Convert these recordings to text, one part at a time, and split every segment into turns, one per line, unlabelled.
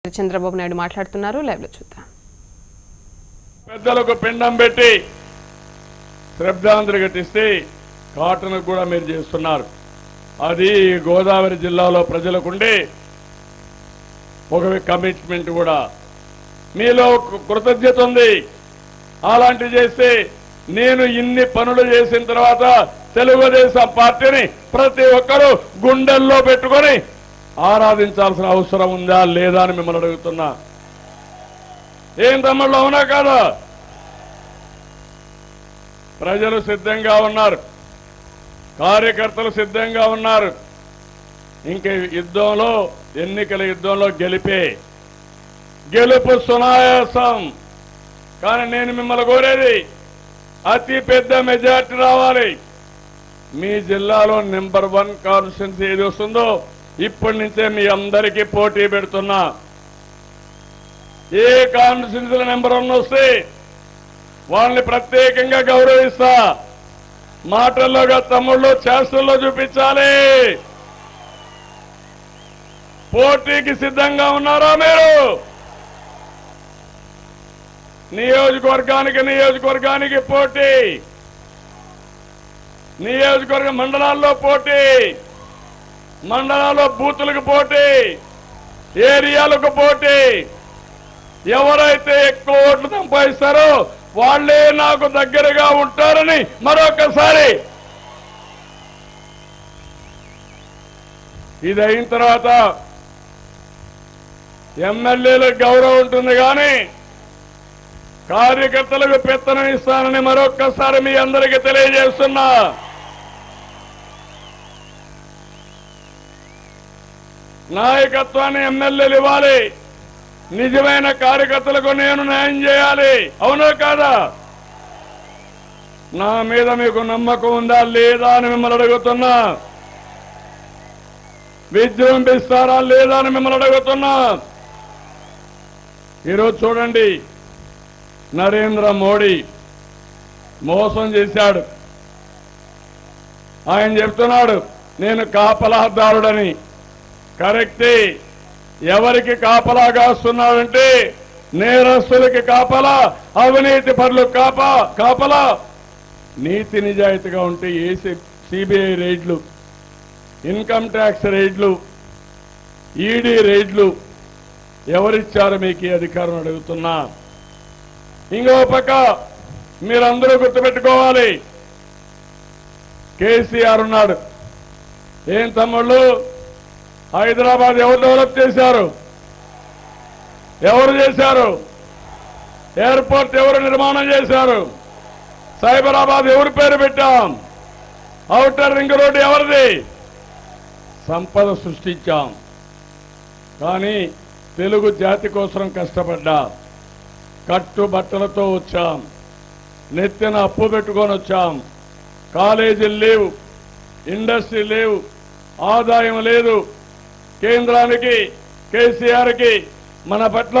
చంద్రబాబు నాయుడు మాట్లాడుతున్నారు. లైవ్ లో చూద్దాం.
పెద్దలకు పిండం పెట్టి శ్రద్ధాంజలి ఘటిస్తే కాటన్ కూడా మీరు చేస్తున్నారు. అది గోదావరి జిల్లాలో ప్రజలకుండే ఒక కమిట్మెంట్ కూడా మీలో కృతజ్ఞత ఉంది. అలాంటి చేస్తే నేను ఇన్ని పనులు చేసిన తర్వాత తెలుగుదేశం పార్టీని ప్రతి ఒక్కరూ గుండెల్లో పెట్టుకొని ఆరాధించాల్సిన అవసరం ఉందా లేదా అని మిమ్మల్ని అడుగుతున్నా. ఏం తమ్ముళ్ళు, అవునా కాదా? ప్రజలు సిద్ధంగా ఉన్నారు, కార్యకర్తలు సిద్ధంగా ఉన్నారు. ఇంక యుద్ధంలో, ఎన్నికల యుద్ధంలో గెలుపు సునాయాసం. కానీ నేను మిమ్మల్ని కోరేది అతి పెద్ద మెజార్టీ రావాలి. మీ జిల్లాలో నెంబర్ 1 కాన్స్టిట్యున్సీ ఏది వస్తుందో ఇప్పటి నుంచే మీ అందరికీ పోటీ పెడుతున్నా. ఏ కాన్స్టిట్యున్సీలో నెంబర్ 1 వస్తే వాళ్ళని ప్రత్యేకంగా గౌరవిస్తా. మాటల్లోగా తమ్ముళ్ళు, చేష్టల్లో చూపించాలి. పోటీకి సిద్ధంగా ఉన్నారా మీరు? నియోజకవర్గానికి పోటీ, నియోజకవర్గ మండలాల్లో పోటీ, మండలాల్లో బూతులకు పోటీ, ఏరియాలకు పోటీ. ఎవరైతే ఎక్కువ ఓట్లు సంపాదిస్తారో వాళ్లే నాకు దగ్గరగా ఉంటారని మరొకసారి ఇది అయిన తర్వాత ఎమ్మెల్యేలకు గౌరవం ఉంటుంది, కానీ కార్యకర్తలకు పెత్తనం ఇస్తానని మరొక్కసారి మీ అందరికీ తెలియజేస్తున్నా. నాయకత్వాన్ని ఎమ్మెల్యేలు ఇవ్వాలి. నిజమైన కార్యకర్తలకు నేను న్యాయం చేయాలి. అవునా కాదా? నా మీద మీకు నమ్మకం ఉందా లేదా అని మిమ్మల్ని అడుగుతున్నా. విజృంభిస్తారా లేదా అని మిమ్మల్ని అడుగుతున్నా. ఈరోజు చూడండి, నరేంద్ర మోడీ మోసం చేశాడు. ఆయన చెప్తున్నాడు నేను కాపలాదారుడని. కరెక్టే. ఎవరికి కాపలా కాస్తున్నాడంటే నేరస్తులకి కాపలా, అవినీతి పరులు కాపలా. నీతి నిజాయితీగా ఉంటే సిబిఐ రైడ్లు, ఇన్కమ్ ట్యాక్స్ రైడ్లు, ఈడీ రైడ్లు ఎవరిచ్చారు మీకు ఈ అధికారం అడుగుతున్నా. ఇంకో పక్క మీరందరూ గుర్తుపెట్టుకోవాలి, కేసీఆర్ ఉన్నాడు. ఏం తమ్ముళ్ళు, హైదరాబాద్ ఎవరు డెవలప్ చేశారు? ఎవరు చేశారు? ఎయిర్పోర్ట్ ఎవరు నిర్మాణం చేశారు? సైబరాబాద్ ఎవరి పేరు పెట్టాం? ఔటర్ రింగ్ రోడ్డు ఎవరిది? సంపద సృష్టించాం. కానీ తెలుగు జాతి కోసం కష్టపడ్డా. కట్టుబట్టలతో వచ్చాం, నెత్తిన అప్పు పెట్టుకొని వచ్చాం. కాలేజీలు లేవు, ఇండస్ట్రీ లేవు, ఆదాయం లేదు. కేంద్రానికి, కేసీఆర్కి మన పట్ల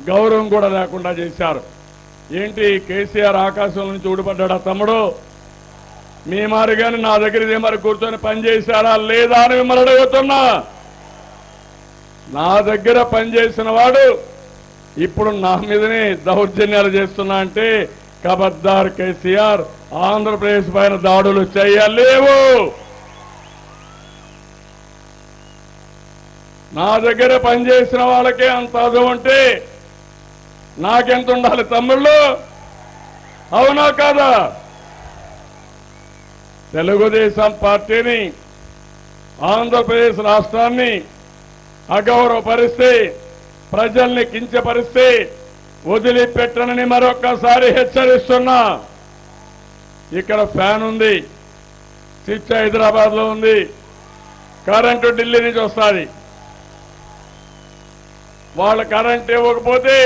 గౌరవం కూడా లేకుండా చేశారు. ఏంటి, కేసీఆర్ ఆకాశం నుంచి ఊడిపడ్డా తమ్ముడు? మీ మారిగాని నా దగ్గర ఇదే మరి కూర్చొని పనిచేశారా లేదా అని మిమ్మల్ని అడుగుతున్నా. నా దగ్గర పనిచేసిన వాడు ఇప్పుడు నా మీదనే దౌర్జన్యాలు చేస్తున్నా అంటే ఖబర్దార్ కేసీఆర్, ఆంధ్రప్రదేశ్ పైన దాడులు చేయలేవు. నా దగ్గర పనిచేసిన వాళ్ళకే అంత అదు ఉంటే నాకెంత ఉండాలి తమ్ముళ్ళు? అవునా కాదా? తెలుగుదేశం పార్టీని, ఆంధ్రప్రదేశ్ రాష్ట్రాన్ని అగౌరవపరిస్తే, ప్రజల్ని కించపరిస్తే వదిలిపెట్టనని మరొక్కసారి హెచ్చరిస్తున్నా. ఇక్కడ ఫ్యాన్ ఉంది, స్విచ్ హైదరాబాద్ లో ఉంది, కరెంటు ఢిల్లీ నుంచి వస్తుంది. వాళ్ళ కరెంట్ ఇవ్వకపోతే,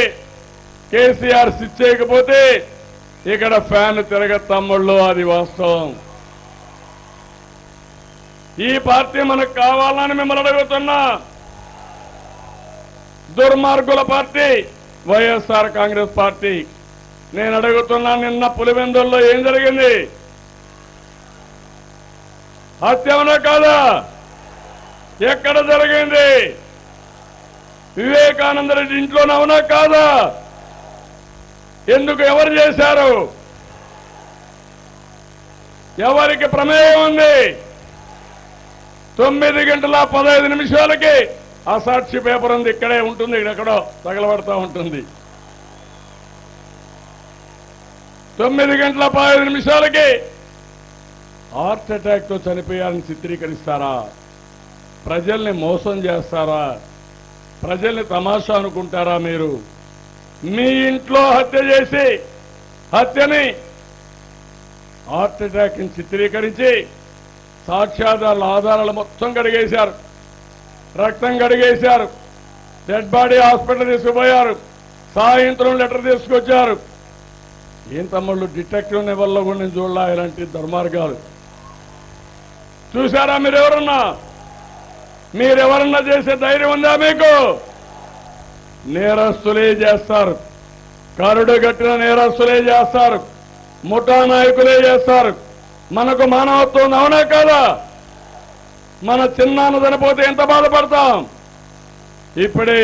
కేసీఆర్ స్విచ్ చేయకపోతే ఇక్కడ ఫ్యాన్ తిరగ తమ్ముళ్ళు, అది వాస్తవం. ఈ పార్టీ మనకు కావాలని మిమ్మల్ని అడుగుతున్నా. దుర్మార్గుల పార్టీ వైఎస్ఆర్ కాంగ్రెస్ పార్టీ. నేను అడుగుతున్నా, నిన్న పులివెందుల్లో ఏం జరిగింది? హత్య అవునా కాదా? ఎక్కడ జరిగింది? వివేకానంద రెడ్డి ఇంట్లోనే అవునా కాదా? ఎందుకు? ఎవరు చేశారు? ఎవరికి ప్రమేయం ఉంది? 9 గంటల 15 నిమిషాలకి ఆ సాక్షి పేపర్ ఉంది, ఇక్కడే ఉంటుంది, ఎక్కడో తగలబడతా ఉంటుంది. 9 గంటల 15 నిమిషాలకి హార్ట్ అటాక్ తో చనిపోయారని చిత్రీకరిస్తారా? ప్రజల్ని మోసం చేస్తారా? ప్రజల్ని తమాషా అనుకుంటారా? మీరు మీ ఇంట్లో హత్య చేసి హత్యని హార్ట్ అటాక్ ని చిత్రీకరించి సాక్ష్యాధారాల ఆధారాలు మొత్తం కడిగేశారు, రక్తం కడిగేశారు, డెడ్ బాడీ హాస్పిటల్ తీసుకుపోయారు, సాయంత్రం లెటర్ తీసుకొచ్చారు. ఏం తమ్ముళ్ళు, డిటెక్టివ్ లెవెల్లో కూడా నేను చూడలా ఇలాంటి దుర్మార్గాలు. చూశారా మీరెవరన్నా చేసే ధైర్యం ఉందా మీకు? నేరస్తులే చేస్తారు, కరుడు గట్టిన నేరస్తులే చేస్తారు, ముఠా నాయకులే చేస్తారు. మనకు మానవత్వం అవునా కాదా? మన చిన్నాన్న చనిపోతే ఎంత బాధపడతాం? ఇప్పుడే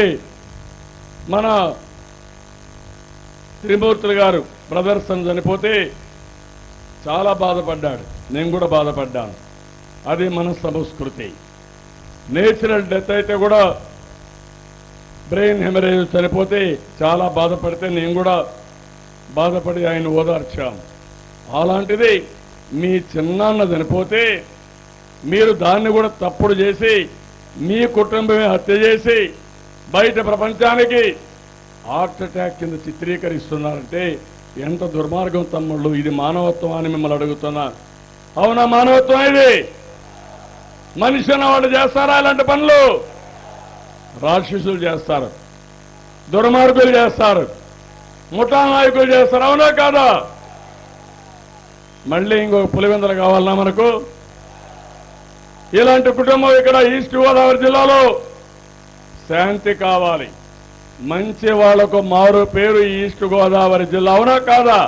మన త్రిమూర్తులు గారు బ్రదర్సన్ చనిపోతే చాలా బాధపడ్డాడు, నేను కూడా బాధపడ్డాను. అది మన సంస్కృతి. నేచురల్ డెత్ అయితే కూడా బ్రెయిన్ హెమరేజ్ చనిపోతే చాలా బాధపడితే నేను కూడా బాధపడి ఆయన ఓదార్చాం. అలాంటిది మీ చిన్నాన్న చనిపోతే మీరు దాన్ని కూడా తప్పుడు చేసి మీ కుటుంబమే హత్య చేసి బయట ప్రపంచానికి హార్ట్ అటాక్ కింద చిత్రీకరిస్తున్నారంటే ఎంత దుర్మార్గం తమ్ముళ్ళు. ఇది మానవత్వం అని మిమ్మల్ని అడుగుతున్నా. అవునా మానవత్వం? ఇది మనిషి అన్న వాళ్ళు చేస్తారా ఇలాంటి పనులు? రాక్షసులు చేస్తారు, దుర్మార్గులు చేస్తారు, ముఠా నాయకులు చేస్తారు. అవునా కాదా? మళ్ళీ ఇంకొక పులివెందులు కావాలన్నా మనకు? ఇలాంటి కుటుంబం ఇక్కడ ఈస్ట్ గోదావరి జిల్లాలో శాంతి కావాలి. మంచి వాళ్లకు మారు పేరు ఈస్ట్ గోదావరి జిల్లా. అవునా కాదా?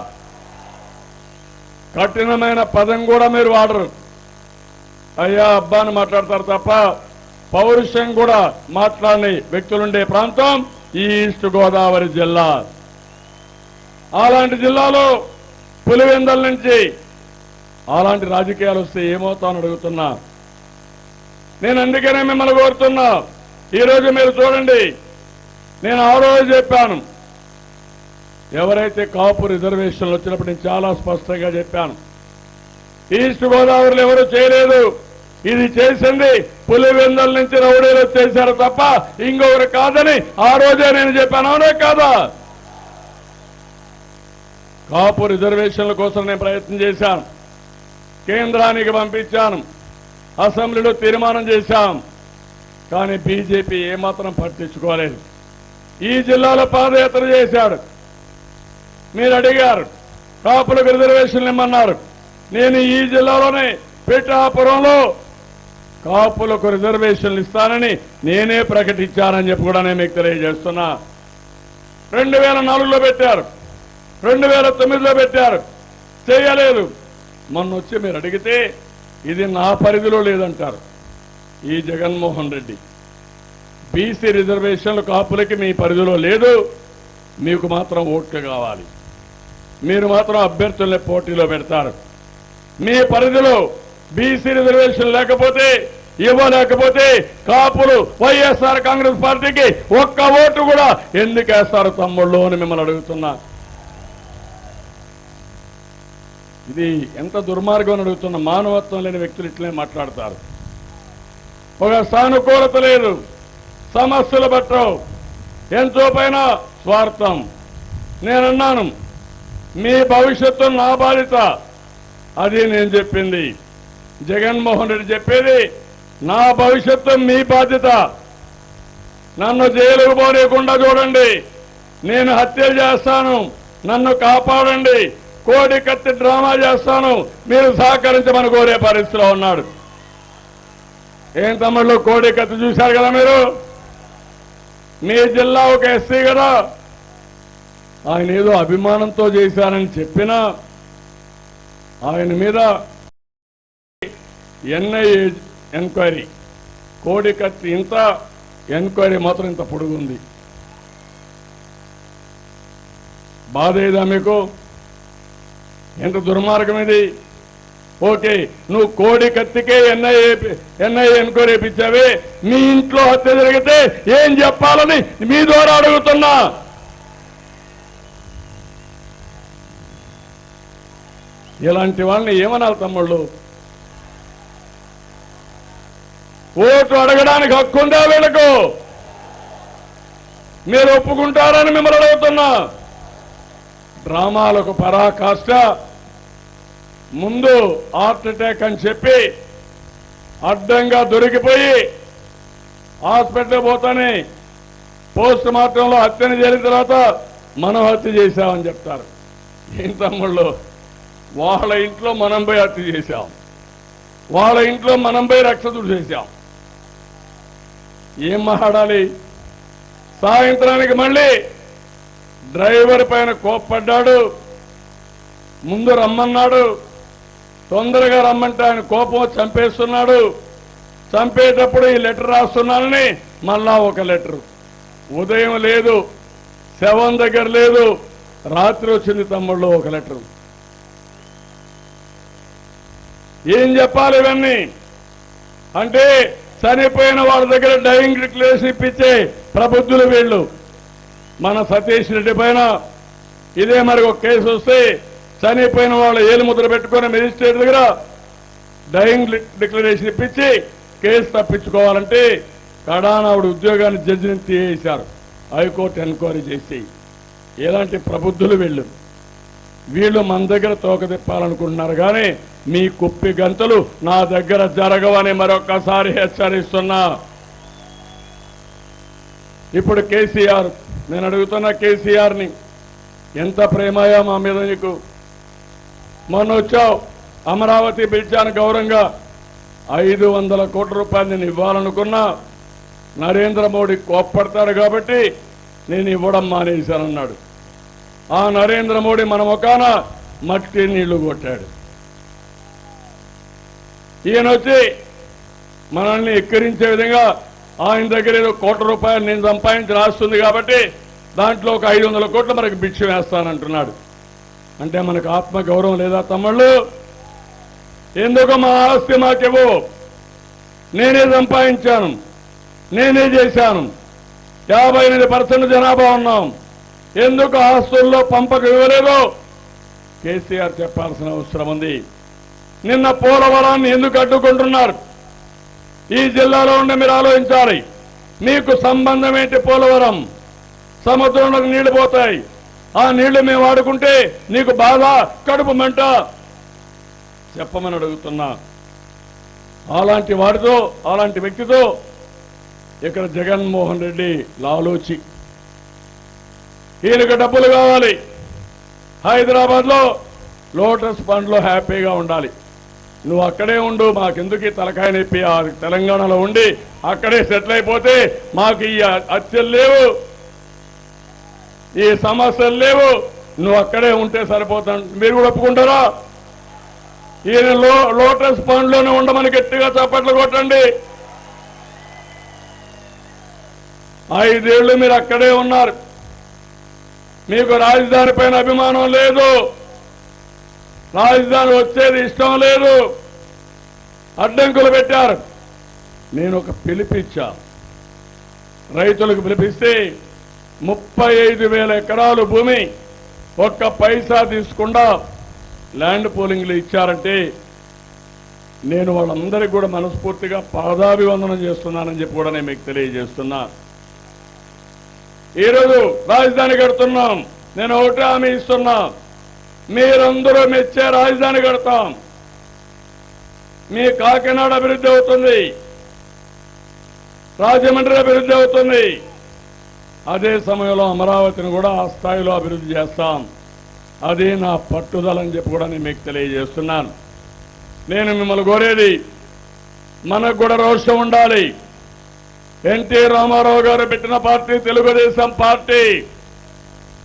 కఠినమైన పదం కూడా మీరు వాడరు, అయ్యా అబ్బా అని మాట్లాడతారు తప్ప పౌరుషం కూడా మాట్లాడని వ్యక్తులుండే ప్రాంతం ఈ ఈస్ట్ గోదావరి జిల్లా. అలాంటి జిల్లాలో పులివెందల నుంచి అలాంటి రాజకీయాలు వస్తే ఏమవుతామని అడుగుతున్నా. నేను అందుకనే మిమ్మల్ని కోరుతున్నా, ఈరోజు మీరు చూడండి, నేను ఆ రోజు చెప్పాను, ఎవరైతే కాపు రిజర్వేషన్లు వచ్చినప్పుడు నేను చాలా స్పష్టంగా చెప్పాను, ఈస్ట్ గోదావరిలో ఎవరు చేయలేదు, ఇది చేసింది పులివెందల నుంచి రౌడీలు చేశారు తప్ప ఇంకొకరు కాదని ఆ రోజే నేను చెప్పాను. అవునా కాదా? కాపు రిజర్వేషన్ల కోసం నేను ప్రయత్నం చేశాను, కేంద్రానికి పంపించాను, అసెంబ్లీలో తీర్మానం చేశాం. కానీ బీజేపీ ఏమాత్రం పట్టించుకోలేదు. ఈ జిల్లాలో పాదయాత్ర చేశాడు. మీరు అడిగారు కాపులకు రిజర్వేషన్లు ఇమ్మన్నారు. నేను ఈ జిల్లాలోనే పిఠాపురంలో కాపులకు రిజర్వేషన్లు ఇస్తానని నేనే ప్రకటించానని చెప్పి కూడా నేను మీకు తెలియజేస్తున్నా. 2004లో పెట్టారు, 2009లో పెట్టారు, చేయలేదు. మొన్న వచ్చి మీరు అడిగితే ఇది నా పరిధిలో లేదంటారు. ఈ జగన్మోహన్ రెడ్డి బీసీ రిజర్వేషన్లు కాపులకి మీ పరిధిలో లేదు, మీకు మాత్రం ఓట్లు కావాలి, మీరు మాత్రం అభ్యర్థుల్ని పోటీలో పెడతారు. మీ పరిధిలో బీసీ రిజర్వేషన్ లేకపోతే, ఇవ్వలేకపోతే కాపులు వైఎస్ఆర్ కాంగ్రెస్ పార్టీకి ఒక్క ఓటు కూడా ఎందుకు వేస్తారు తమ్ముళ్ళు అని మిమ్మల్ని అడుగుతున్నా. ఇది ఎంత దుర్మార్గం అని అడుగుతున్న. మానవత్వం లేని వ్యక్తులు ఇట్లనే మాట్లాడతారు. ఒక సానుకూలత లేదు, సమస్యలు పట్టవు, ఎంతో పైన స్వార్థం. నేనన్నాను మీ భవిష్యత్తు నా బాధ్యత, అది నేను చెప్పింది. జగన్మోహన్ రెడ్డి చెప్పేది నా భవిష్యత్తు మీ బాధ్యత. నన్ను జైలుకు పోనీయకుండా చూడండి, నేను హత్యలు చేస్తాను, నన్ను కాపాడండి, కోడి కత్తి డ్రామా చేస్తాను, మీరు సహకరించమని కోరే పరిస్థితిలో ఉన్నాడు. ఏం తమ్ముళ్ళు, కోడి కత్తి చూశారు కదా మీరు? మీ జిల్లా ఒక ఎస్సీ కదా, ఆయన ఏదో అభిమానంతో చేశానని చెప్పినా ఆయన మీద ఎన్ఐఏ ఎంక్వైరీ, కోడి కత్తి ఇంత ఎంక్వైరీ మాత్రం ఇంత పొడుగుంది. బాధ ఏదా మీకు? ఎంత దుర్మార్గం ఇది? ఓకే, నువ్వు కోడి కత్తికే ఎన్ఐఏ ఎంక్వైరీ ఇప్పించావే, మీ ఇంట్లో హత్య జరిగితే ఏం చెప్పాలని మీ ద్వారా అడుగుతున్నా. ఇలాంటి వాళ్ళని ఏమనాలి తమ్ముళ్ళు? ఓటు అడగడానికి హక్కు ఉందా వీళ్ళకు? మీరు ఒప్పుకుంటారని మిమ్మల్ని అడుగుతున్నా. డ్రామాలకు పరాకాష్ట. ముందు హార్ట్ అటాక్ అని చెప్పి అడ్డంగా దొరికిపోయి హాస్పిటల్ పోతానే పోస్ట్ మార్టంలో హత్యని జరిగిన తర్వాత మనం హత్య చేశామని చెప్తారు. ఏం తమ్ముళ్ళు, వాళ్ళ ఇంట్లో మనం పోయి హత్య చేశాం, వాళ్ళ ఇంట్లో మనం పోయి రక్షతులు చేశాం. ఏం మాట్లాడాలి? సాయంత్రానికి మళ్ళీ డ్రైవర్ పైన కోప్పడ్డాడు, ముందు రమ్మన్నాడు, తొందరగా రమ్మంటే ఆయన కోపం చంపేస్తున్నాడు. చంపేటప్పుడు ఈ లెటర్ రాస్తున్నానని మళ్ళా ఒక లెటరు. ఉదయం లేదు, శవం దగ్గర లేదు, రాత్రి వచ్చింది తమ్ముళ్ళు ఒక లెటరు. ఏం చెప్పాలి ఇవన్నీ? అంటే చనిపోయిన వాళ్ళ దగ్గర డైయింగ్ డిక్లరేషన్ ఇప్పించే ప్రబుద్ధులు వీళ్ళు. మన సతీష్ రెడ్డి పైన ఇదే మరి ఒక కేసు వస్తే చనిపోయిన వాళ్ళు ఏలు ముద్ర పెట్టుకుని మెజిస్ట్రేట్ దగ్గర డైయింగ్ డిక్లరేషన్ ఇప్పించి కేసు తప్పించుకోవాలంటే కడానావుడు ఉద్యోగాన్ని జడ్జిని తీసేశారు, హైకోర్టు ఎంక్వైరీ చేసి. ఎలాంటి ప్రబుద్ధులు వీళ్ళు? వీళ్ళు మన దగ్గర తోక తిప్పాలనుకుంటున్నారు కానీ మీ కుప్పి గంతులు నా దగ్గర జరగవని మరొక్కసారి హెచ్చరిస్తున్నా. ఇప్పుడు కేసీఆర్, నేను అడుగుతున్నా కేసీఆర్ని, ఎంత ప్రేమయా మా మీద నీకు? మొన్న వచ్చావు, అమరావతి పిలిచాను గౌరవంగా, 500 కోట్ల రూపాయలు నేను ఇవ్వాలనుకున్నా, నరేంద్ర మోడీ కోప్పడతాడు కాబట్టి నేను ఇవ్వడం మానేశానన్నాడు. ఆ నరేంద్ర మోడీ మన ముఖాన మట్టి నీళ్లు కొట్టాడు. ఈయన వచ్చి మనల్ని ఎక్కిరించే విధంగా ఆయన దగ్గర ఏదో 1 కోట్ల రూపాయలు నేను సంపాదించి రాస్తుంది కాబట్టి దాంట్లో ఒక 500 కోట్లు మనకు భిక్ష వేస్తానంటున్నాడు. అంటే మనకు ఆత్మగౌరవం లేదా తమ్ముళ్ళు? ఎందుకు మా ఆస్తి మాకివ్వు? నేనే సంపాదించాను, నేనే చేశాను, 58% జనాభా ఉన్నాం, ఎందుకు ఆస్తుల్లో పంపకు ఇవ్వలేదు? కేసీఆర్ చెప్పాల్సిన అవసరం ఉంది. నిన్న పోలవరాన్ని ఎందుకు అడ్డుకుంటున్నారు? ఈ జిల్లాలో ఉండి మీరు ఆలోచించాలి. మీకు సంబంధం ఏంటి? పోలవరం సముద్రంలోకి నీళ్లు పోతాయి, ఆ నీళ్లు మేము వాడుకుంటే నీకు బాధ, కడుపు మంట? చెప్పమని అడుగుతున్నా. అలాంటి వాడితో, అలాంటి వ్యక్తితో ఇక్కడ జగన్మోహన్ రెడ్డి లాలూచి. ఈయనకు డబ్బులు కావాలి, హైదరాబాద్లో లోటస్ ఫండ్లో హ్యాపీగా ఉండాలి. నువ్వు అక్కడే ఉండు, మాకెందుకు ఈ తలకాయ నొప్పి? తెలంగాణలో ఉండి అక్కడే సెటిల్ అయిపోతే మాకు ఈ హత్యలు లేవు, ఈ సమస్యలు లేవు, నువ్వు అక్కడే ఉంటే సరిపోతాను. మీరు కూడా ఒప్పుకుంటారా? ఈయన లోటస్ ఫండ్లోనే ఉండమని గట్టిగా చప్పట్లు కొట్టండి. 5 ఏళ్లు మీరు అక్కడే ఉన్నారు, మీకు రాజధాని పైన అభిమానం లేదు, రాజధాని వచ్చేది ఇష్టం లేదు, అడ్డంకులు పెట్టారు. నేను ఒక పిలిపిచ్చా, రైతులకు పిలిపిస్తే 35,000 ఎకరాలు భూమి ఒక్క పైసా తీసుకుండా ల్యాండ్ పూలింగ్లు ఇచ్చారంటే నేను వాళ్ళందరికీ కూడా మనస్ఫూర్తిగా పాదాభివందనం చేస్తున్నానని చెప్పి కూడా నేను మీకు తెలియజేస్తున్నా. ఈరోజు రాజధాని కడుతున్నాం, నేను ఒకటి హామీ ఇస్తున్నా, మీరందరూ మెచ్చే రాజధాని కడతాం. మీ కాకినాడ అభివృద్ధి అవుతుంది, రాజమండ్రి అభివృద్ధి అవుతుంది, అదే సమయంలో అమరావతిని కూడా ఆ స్థాయిలో అభివృద్ధి చేస్తాం. అదే నా పట్టుదలని చెప్పి కూడా నేను మీకు తెలియజేస్తున్నాను. నేను మిమ్మల్ని కోరేది, మనకు కూడా రోషం ఉండాలి. ఎన్టీ రామారావు గారు పెట్టిన పార్టీ తెలుగుదేశం పార్టీ.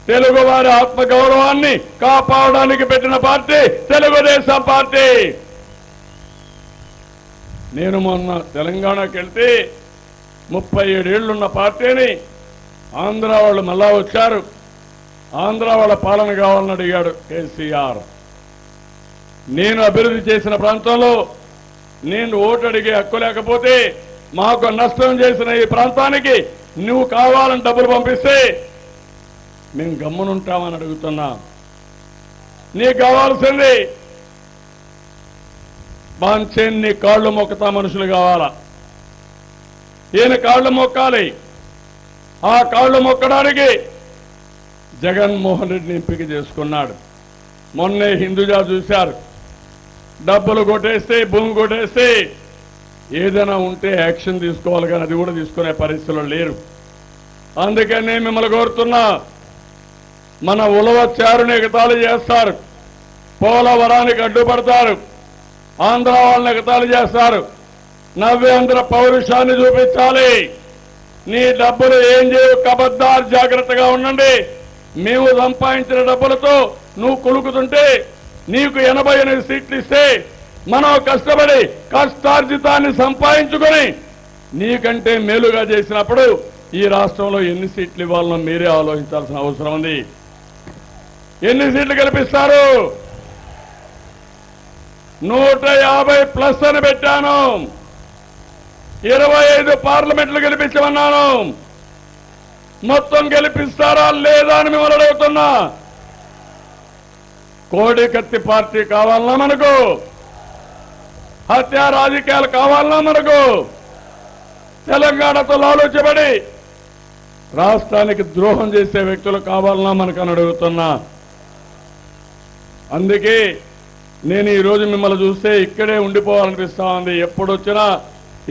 తెలుగు వారి ఆత్మగౌరవాన్ని కాపాడడానికి పెట్టిన పార్టీ తెలుగుదేశం పార్టీ. నేను మొన్న తెలంగాణకి వెళ్తే 37 ఏళ్లున్న పార్టీని ఆంధ్ర వాళ్ళు మళ్ళా వచ్చారు. ఆంధ్ర వాళ్ళ పాలన కావాలని అడిగాడు కేసీఆర్. నేను అభివృద్ధి చేసిన ప్రాంతంలో నేను ఓటు అడిగే హక్కు లేకపోతే మాకు నష్టం చేసిన ఈ ప్రాంతానికి నువ్వు కావాలని డబ్బులు పంపిస్తే మేము గమ్మునుంటామని అడుగుతున్నా. నీకు కావాల్సింది బాంచేన్ నీ కాళ్ళు మొక్కుతా మనుషులు కావాలా? ఈయన కాళ్ళు మొక్కాలి. ఆ కాళ్ళు మొక్కడానికి జగన్మోహన్ రెడ్డిని ఎంపిక చేసుకున్నాడు. మొన్నే హిందూజా చూశారు. డబ్బులు కొట్టేస్తే, భూమి కొట్టేస్తే ఏదైనా ఉంటే యాక్షన్ తీసుకోవాలి, కానీ అది కూడా తీసుకునే పరిస్థితులు లేరు. అందుకనే మిమ్మల్ని కోరుతున్నా, మన ఉలవ చారుని ఎగతాళి చేస్తారు, పోలవరానికి అడ్డుపడతారు, ఆంధ్ర వాళ్ళని ఎగతాళి చేస్తారు. నవ్వేంద్ర పౌరుషాన్ని చూపించాలి. నీ డబ్బులు ఏం చేయు, కబద్దార్, జాగ్రత్తగా ఉండండి. మేము సంపాదించిన డబ్బులతో నువ్వు కులుకుతుంటే నీకు 88 సీట్లు ఇస్తే మనం కష్టపడి కష్టార్జితాన్ని సంపాదించుకొని నీకంటే మేలుగా చేసినప్పుడు ఈ రాష్ట్రంలో ఎన్ని సీట్లు ఇవ్వాలనో మీరే ఆలోచించాల్సిన అవసరం ఉంది. ఎన్ని సీట్లు కల్పిస్తారు? 150+ అని పెట్టాను. 25 పార్లమెంట్లు గెలిపించమన్నాను. మొత్తం గెలిపిస్తారా లేదా అని మిమ్మల్ని అడుగుతున్నా. కోడి కత్తి పార్టీ కావాలన్నా మనకు? హత్య రాజకీయాలు కావాలన్నా మనకు? తెలంగాణతో ఆలోచబడి రాష్ట్రానికి ద్రోహం చేసే వ్యక్తులు కావాలన్నా మనకని అడుగుతున్నా. అందుకే నేను ఈరోజు మిమ్మల్ని చూస్తే ఇక్కడే ఉండిపోవాలనిపిస్తా ఉంది. ఎప్పుడు వచ్చినా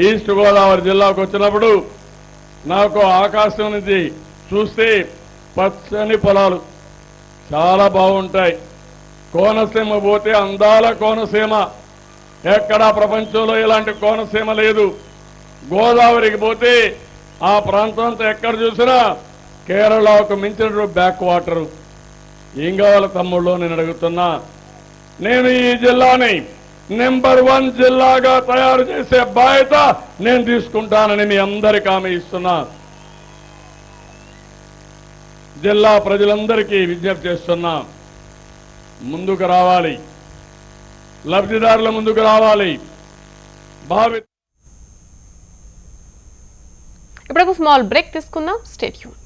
ఈస్ట్ గోదావరి జిల్లాకు వచ్చినప్పుడు నాకు ఆకాశం నుంచి చూస్తే పచ్చని పొలాలు చాలా బాగుంటాయి. కోనసీమ పోతే అందాల కోనసీమ, ఎక్కడా ప్రపంచంలో ఇలాంటి కోనసీమ లేదు. గోదావరికి పోతే ఆ ప్రాంతం అంతా ఎక్కడ చూసినా కేరళకు మించిన బ్యాక్ వాటర్. ఏం కావాలి తమ్ముళ్ళు నేను అడుగుతున్నా. నేను ఈ జిల్లాని నెంబర్ 1 జిల్లాగా తయారు చేసే బాధ్యత నేను తీసుకుంటానని మీ అందరికీ హామీ ఇస్తున్నా. జిల్లా ప్రజలందరికీ విజ్ఞప్తి చేస్తున్నా, ముందుకు రావాలి, లబ్ధిదారుల ముందుకు రావాలి.
ఇప్పుడు ఒక స్మాల్ బ్రేక్ తీసుకుందాం. Stay tune.